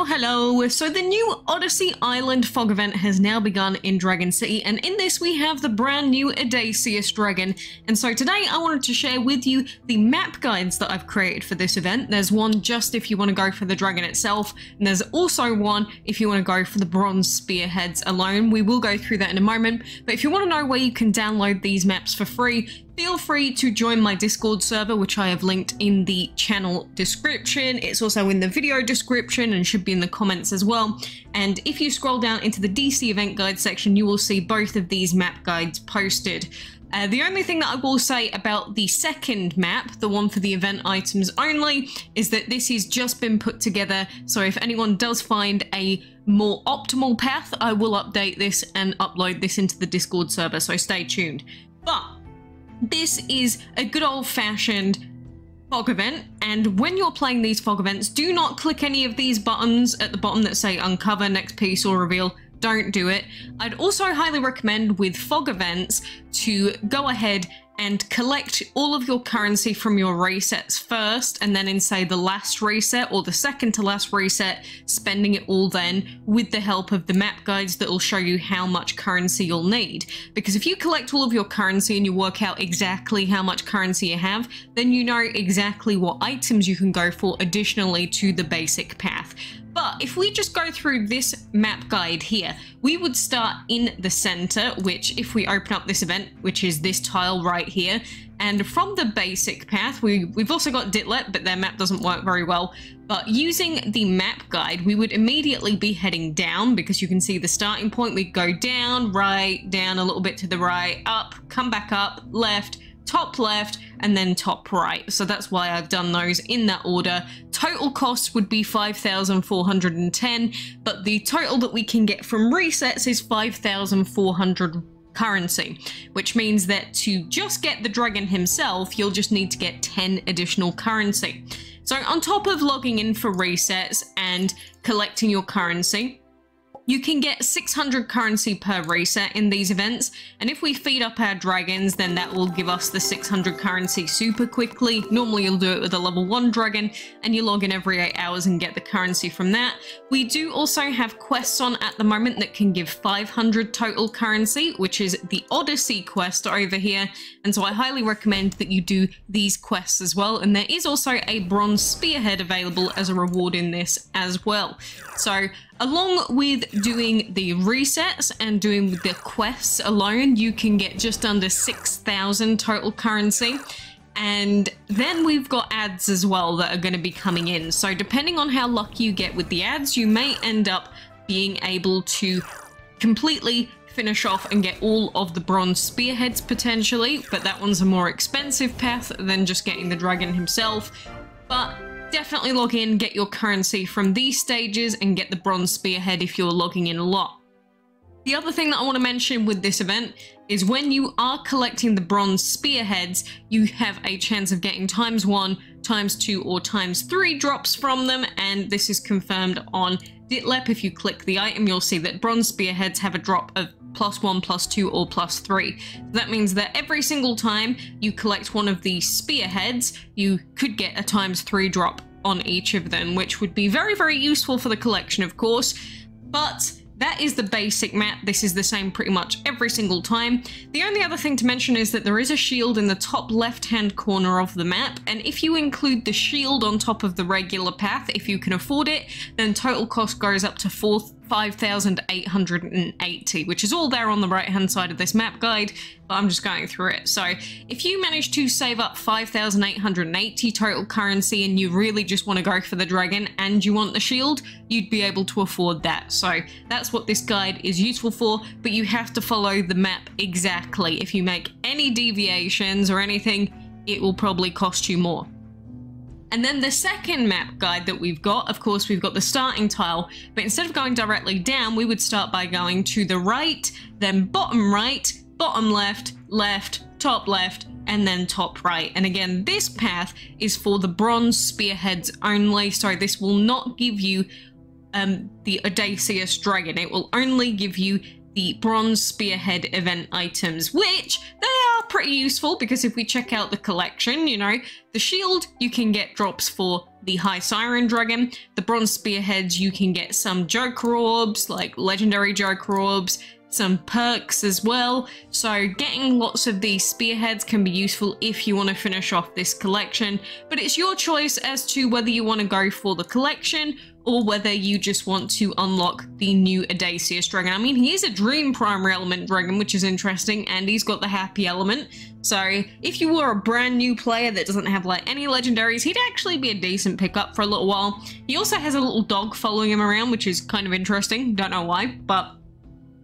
Hello! So the new Odyssey Island fog event has now begun in Dragon City, and in this we have the brand new Odysseus Dragon. And so today I wanted to share with you the map guides that I've created for this event. There's one just if you want to go for the dragon itself, and there's also one if you want to go for the bronze spearheads alone. We will go through that in a moment, but if you want to know where you can download these maps for free, feel free to join my Discord server, which I have linked in the channel description. It's also in the video description and should be in the comments as well. And if you scroll down into the DC event guide section, you will see both of these map guides posted. The only thing that I will say about the second map, the one for the event items only, is that this has just been put together. So if anyone does find a more optimal path, I will update this and upload this into the Discord server, so stay tuned. But this is a good old-fashioned fog event, and when you're playing these fog events, do not click any of these buttons at the bottom that say uncover, next piece, or reveal. Don't do it. I'd also highly recommend with fog events to go ahead and collect all of your currency from your resets first, and then in, say, the last reset or the second to last reset, spending it all then with the help of the map guides that will show you how much currency you'll need. Because if you collect all of your currency and you work out exactly how much currency you have, then you know exactly what items you can go for additionally to the basic path. But if we just go through this map guide here, we would start in the center, which if we open up this event, which is this tile right here, and from the basic path, we've also got Ditlet, but their map doesn't work very well. But using the map guide, we would immediately be heading down, because you can see the starting point. We go down, right, down a little bit to the right, up, come back up, left, top left, and then top right. So that's why I've done those in that order. Total cost would be 5,410, but the total that we can get from resets is 5,400 currency, which means that to just get the dragon himself, you'll just need to get 10 additional currency. So on top of logging in for resets and collecting your currency, you can get 600 currency per reset in these events, and if we feed up our dragons, then that will give us the 600 currency super quickly. Normally you'll do it with a level 1 dragon, and you log in every 8 hours and get the currency from that. We do also have quests on at the moment that can give 500 total currency, which is the Odyssey quest over here, and so I highly recommend that you do these quests as well. And there is also a bronze spearhead available as a reward in this as well. So along with doing the resets and doing the quests alone, you can get just under 6,000 total currency. And then we've got ads as well that are going to be coming in. So depending on how lucky you get with the ads, you may end up being able to completely finish off and get all of the bronze spearheads potentially, but that one's a more expensive path than just getting the dragon himself. But definitely log in, get your currency from these stages, and get the bronze spearhead if you're logging in a lot. The other thing that I want to mention with this event is when you are collecting the bronze spearheads, you have a chance of getting ×1, ×2, or ×3 drops from them, and this is confirmed on Ditlep. If you click the item, you'll see that bronze spearheads have a drop of +1, +2, or +3. That means that every single time you collect one of these spearheads, you could get a ×3 drop on each of them, which would be very, very useful for the collection, of course. But that is the basic map. This is the same pretty much every single time. The only other thing to mention is that there is a shield in the top left-hand corner of the map, and if you include the shield on top of the regular path, if you can afford it, then total cost goes up to 5,880, which is all there on the right-hand side of this map guide, but I'm just going through it. So if you manage to save up 5,880 total currency and you really just want to go for the dragon and you want the shield, you'd be able to afford that. So that's what this guide is useful for, but you have to follow the map exactly. If you make any deviations or anything, it will probably cost you more. And then the second map guide that we've got, of course, we've got the starting tile, but instead of going directly down, we would start by going to the right, then bottom right, bottom left, left, top left, and then top right. And again, this path is for the bronze spearheads only, so this will not give you the Odysseus Dragon. It will only give you the bronze spearhead event items, which they are pretty useful because if we check out the collection, you know, the shield, you can get drops for the high Siren Dragon. The bronze spearheads, you can get some Joker orbs, like legendary Joker orbs, some perks as well. So getting lots of these spearheads can be useful if you want to finish off this collection, but it's your choice as to whether you want to go for the collection or whether you just want to unlock the new Odysseus Dragon. I mean, he is a Dream Primary Element Dragon, which is interesting, and he's got the Happy Element. So if you were a brand new player that doesn't have like any legendaries, he'd actually be a decent pickup for a little while. He also has a little dog following him around, which is kind of interesting. Don't know why, but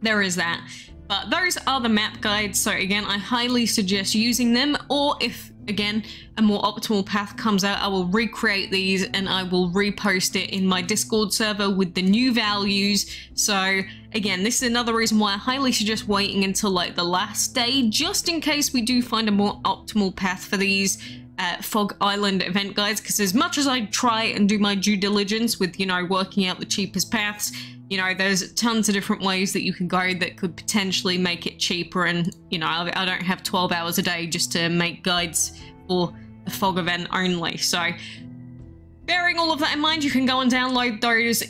there is that. But those are the map guides, so again, I highly suggest using them, or if, again, a more optimal path comes out, I will recreate these and I will repost it in my Discord server with the new values. So again, this is another reason why I highly suggest waiting until like the last day, just in case we do find a more optimal path for these Fog Island event guides, because as much as I try and do my due diligence with, you know, working out the cheapest paths, you know, there's tons of different ways that you can go that could potentially make it cheaper, and, you know, I don't have 12 hours a day just to make guides for the Fog event only. So, bearing all of that in mind, you can go and download those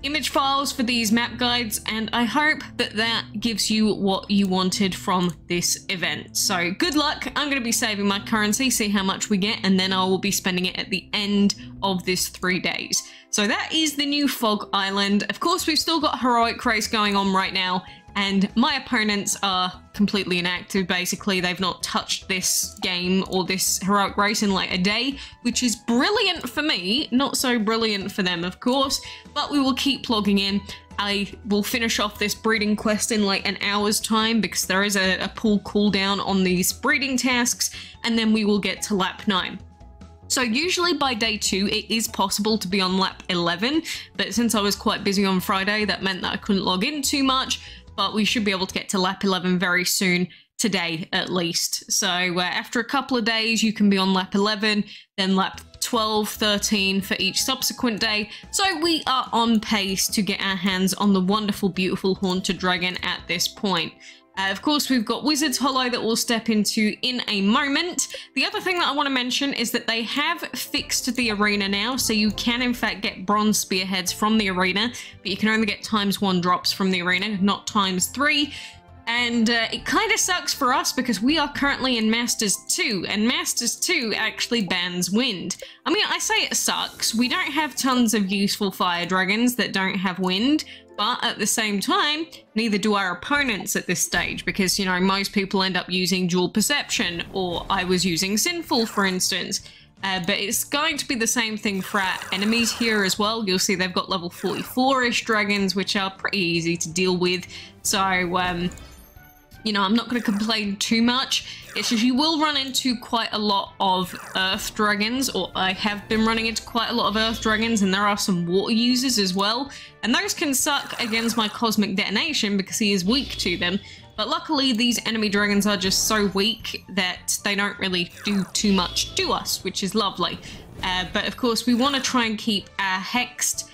image files for these map guides, and I hope that that gives you what you wanted from this event. So, good luck. I'm going to be saving my currency, see how much we get, and then I will be spending it at the end of this 3 days. So that is the new Fog Island. Of course, we've still got Heroic Race going on right now, and my opponents are completely inactive. Basically, they've not touched this game or this Heroic Race in like a day, which is brilliant for me, not so brilliant for them, of course, but we will keep logging in. I will finish off this breeding quest in like an hour's time because there is a pool cooldown on these breeding tasks, and then we will get to lap 9. So usually by day 2, it is possible to be on lap 11, but since I was quite busy on Friday, that meant that I couldn't log in too much, but we should be able to get to lap 11 very soon, today at least. So after a couple of days, you can be on lap 11, then lap 12, 13 for each subsequent day. So we are on pace to get our hands on the wonderful, beautiful Haunted Dragon at this point. Of course, we've got Wizard's Hollow that we'll step into in a moment. The other thing that I want to mention is that they have fixed the arena now, so you can in fact get bronze spearheads from the arena, but you can only get ×1 drops from the arena, not ×3. And it kind of sucks for us because we are currently in Masters 2, and Masters 2 actually bans wind. I mean, I say it sucks. We don't have tons of useful fire dragons that don't have wind, but at the same time, neither do our opponents at this stage because, you know, most people end up using Dual Perception, or I was using Sinful, for instance. But it's going to be the same thing for our enemies here as well. You'll see they've got level 44-ish dragons, which are pretty easy to deal with. So, you know, I'm not going to complain too much. It's just you will run into quite a lot of earth dragons, or I have been running into quite a lot of earth dragons, and there are some water users as well. And those can suck against my cosmic detonation because he is weak to them. But luckily, these enemy dragons are just so weak that they don't really do too much to us, which is lovely. But of course, we want to try and keep our hexed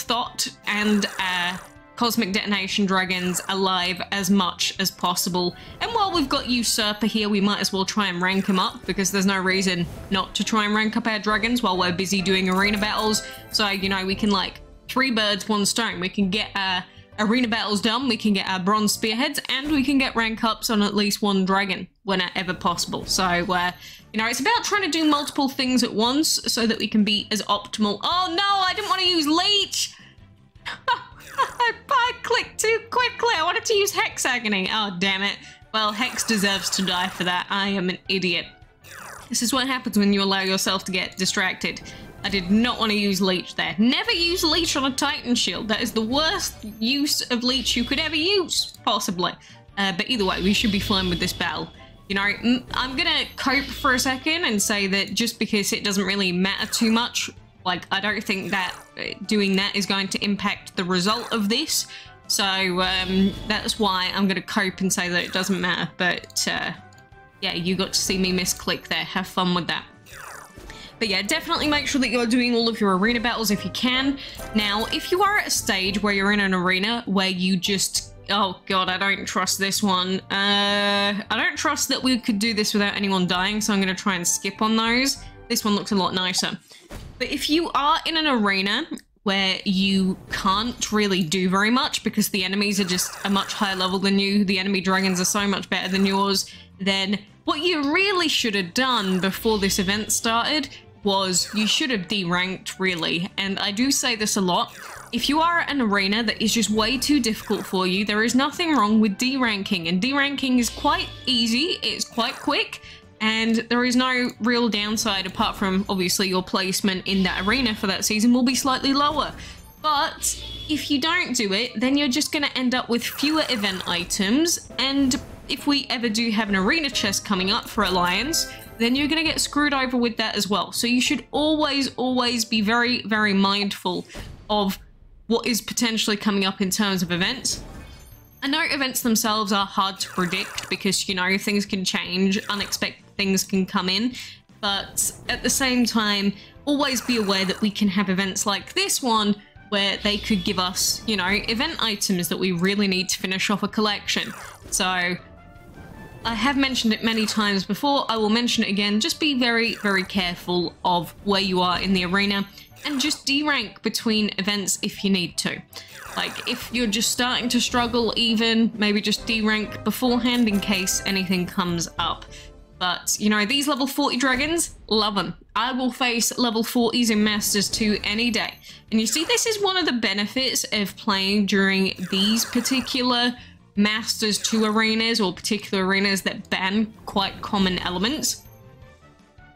thought and our cosmic detonation dragons alive as much as possible. And while we've got Usurper here, we might as well try and rank him up because there's no reason not to try and rank up our dragons while we're busy doing arena battles. So, you know, we can like 3 birds, 1 stone. We can get our arena battles done, we can get our bronze spearheads, and we can get rank ups on at least 1 dragon whenever possible. So, you know, it's about trying to do multiple things at once so that we can be as optimal. Oh no, I didn't want to use Leech! I clicked too quickly. I wanted to use Hex Agony. Oh, damn it. Well, Hex deserves to die for that. I am an idiot. This is what happens when you allow yourself to get distracted. I did not want to use Leech there. Never use Leech on a Titan Shield. That is the worst use of Leech you could ever use, possibly. But either way, we should be fine with this battle. You know, I'm gonna cope for a second and say that just because it doesn't really matter too much, like, I don't think that doing that is going to impact the result of this. So, that's why I'm gonna cope and say that it doesn't matter. But, yeah, you got to see me misclick there. Have fun with that. But yeah, definitely make sure that you're doing all of your arena battles if you can. Now, if you are at a stage where you're in an arena where you just Oh god, I don't trust this one. I don't trust that we could do this without anyone dying, so I'm going to try and skip on those. This one looks a lot nicer. But if you are in an arena where you can't really do very much because the enemies are just a much higher level than you, the enemy dragons are so much better than yours, then what you really should have done before this event started was you should have deranked, really. And I do say this a lot. If you are at an arena that is just way too difficult for you, there is nothing wrong with deranking. And deranking is quite easy, it's quite quick, and there is no real downside apart from obviously your placement in that arena for that season will be slightly lower. But if you don't do it, then you're just going to end up with fewer event items, and if we ever do have an arena chest coming up for Alliance, then you're going to get screwed over with that as well. So you should always be very, very mindful of what is potentially coming up in terms of events. I know events themselves are hard to predict because, you know, things can change, unexpected things can come in, but at the same time, always be aware that we can have events like this one where they could give us, you know, event items that we really need to finish off a collection. So I have mentioned it many times before, I will mention it again, just be very, very careful of where you are in the arena and just derank between events if you need to. Like, if you're just starting to struggle even, maybe just derank beforehand in case anything comes up. But, you know, these level 40 dragons, love them. I will face level 40s in Masters 2 any day. And you see, this is one of the benefits of playing during these particular Masters 2 arenas, or particular arenas that ban quite common elements.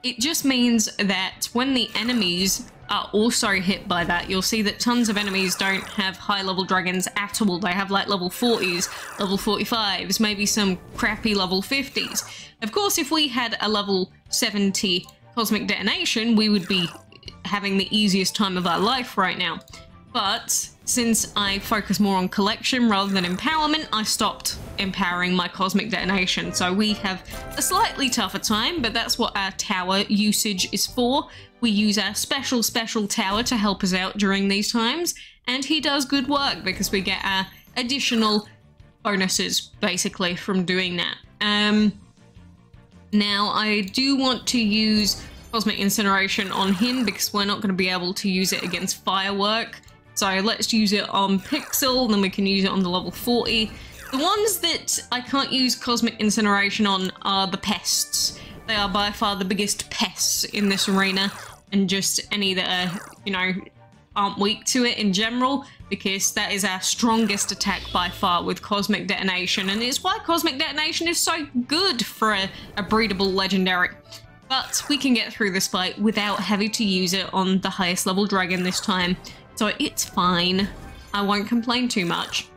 It just means that when the enemies are also hit by that, you'll see that tons of enemies don't have high level dragons at all. They have like level 40s, level 45s, maybe some crappy level 50s. Of course, if we had a level 70 cosmic detonation, we would be having the easiest time of our life right now. But since I focus more on collection rather than empowerment, I stopped empowering my cosmic detonation. So we have a slightly tougher time, but that's what our tower usage is for. We use our special tower to help us out during these times, and he does good work because we get our additional bonuses basically from doing that. Now I do want to use cosmic incineration on him because we're not going to be able to use it against firework. So let's use it on Pixel, then we can use it on the level 40. The ones that I can't use cosmic incineration on are the pests. They are by far the biggest pests in this arena, and just any that are, you know, aren't weak to it in general, because that is our strongest attack by far with cosmic detonation, and it's why cosmic detonation is so good for a breedable legendary. But we can get through this fight without having to use it on the highest level dragon this time. So it's fine. I won't complain too much.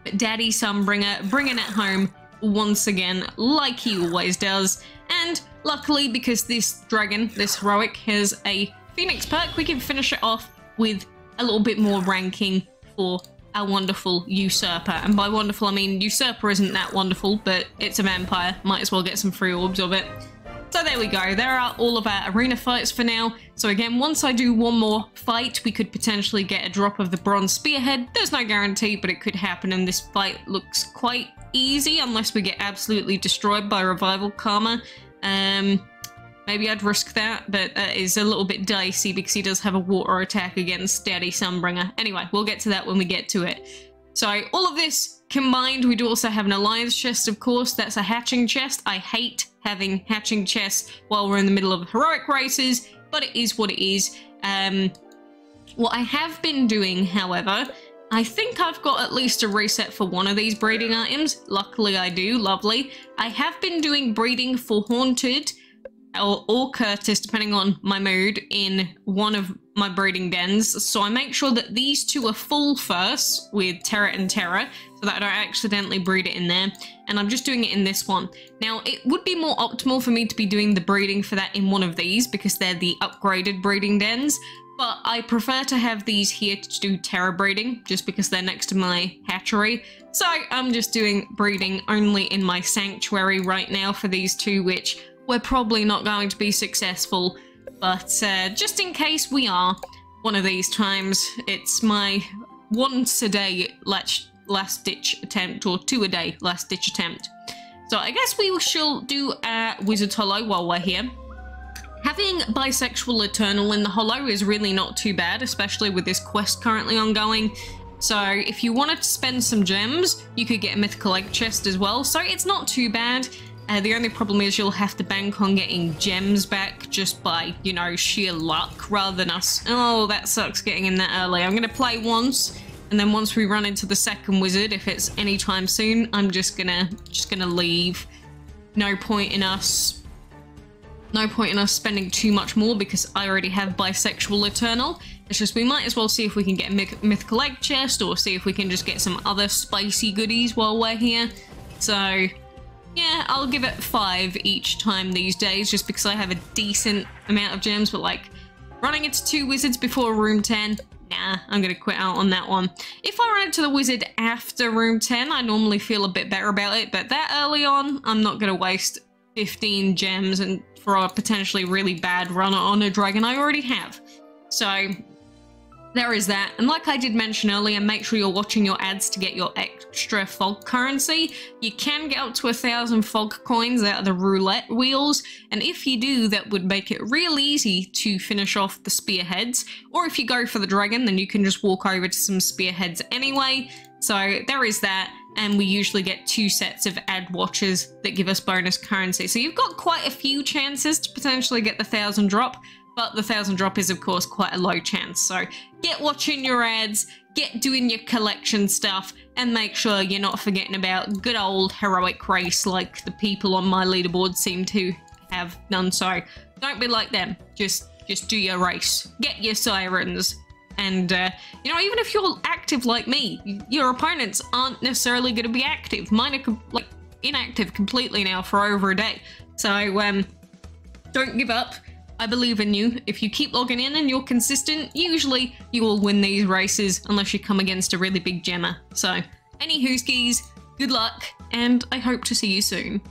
But Daddy Sunbringer bringing it home once again, like he always does. And luckily, because this dragon, this heroic, has a Phoenix perk, we can finish it off with a little bit more ranking for our wonderful Usurper. And by wonderful, I mean Usurper isn't that wonderful, but it's a vampire. Might as well get some free orbs of it. So there we go, there are all of our arena fights for now. So again, once I do one more fight, we could potentially get a drop of the bronze spearhead. There's no guarantee, but it could happen, and this fight looks quite easy unless we get absolutely destroyed by revival karma. Maybe I'd risk that, but that is a little bit dicey because he does have a water attack against Daddy Sunbringer. Anyway, we'll get to that when we get to it. So all of this combined, we do also have an alliance chest, of course. That's a hatching chest. I hate having hatching chests while we're in the middle of heroic races, but it is what it is. What I have been doing, however, I think I've got at least a reset for one of these breeding items. Luckily I do, lovely. I have been doing breeding for Haunted or Curtis, depending on my mood, in one of my breeding dens. So I make sure that these two are full first with Terra and Terra, so that I don't accidentally breed it in there. And I'm just doing it in this one. Now, it would be more optimal for me to be doing the breeding for that in one of these because they're the upgraded breeding dens. But I prefer to have these here to do Terra breeding, just because they're next to my hatchery. So I'm just doing breeding only in my sanctuary right now for these two, which we're probably not going to be successful. But just in case we are one of these times, it's my once a day, let's last ditch attempt, or 2 a day last ditch attempt. So I guess we shall do a Wizard's Hollow while we're here. Having Bisexual Eternal in the Hollow is really not too bad, especially with this quest currently ongoing. So if you wanted to spend some gems, you could get a Mythical Egg Chest as well, so it's not too bad. The only problem is you'll have to bank on getting gems back just by, you know, sheer luck rather than us. Oh, that sucks getting in that early. I'm going to play once, and then once we run into the second wizard, if it's anytime soon, I'm just gonna leave. No point in us spending too much more because I already have Bisexual Eternal. It's just we might as well see if we can get a Mythical Egg Chest, or see if we can just get some other spicy goodies while we're here. So yeah, I'll give it 5 each time these days, just because I have a decent amount of gems, but like running into 2 wizards before room 10, nah, I'm gonna quit out on that one. If I run into the wizard after room 10, I normally feel a bit better about it, but that early on, I'm not gonna waste 15 gems and for a potentially really bad run on a dragon I already have. So there is that, and like I did mention earlier, make sure you're watching your ads to get your extra fog currency. You can get up to 1,000 fog coins out of the roulette wheels, and if you do, that would make it real easy to finish off the spearheads. Or if you go for the dragon, then you can just walk over to some spearheads anyway. So there is that, and we usually get 2 sets of ad watches that give us bonus currency. So you've got quite a few chances to potentially get the 1,000 drop. But the 1,000 drop is, of course, quite a low chance. So get watching your ads, get doing your collection stuff, and make sure you're not forgetting about good old heroic race like the people on my leaderboard seem to have done. So don't be like them. Just do your race. Get your sirens. And, you know, even if you're active like me, your opponents aren't necessarily going to be active. Mine are like inactive completely now for over a day. So don't give up. I believe in you. If you keep logging in and you're consistent, usually you will win these races unless you come against a really big gemmer. So, any hooskies, good luck, and I hope to see you soon.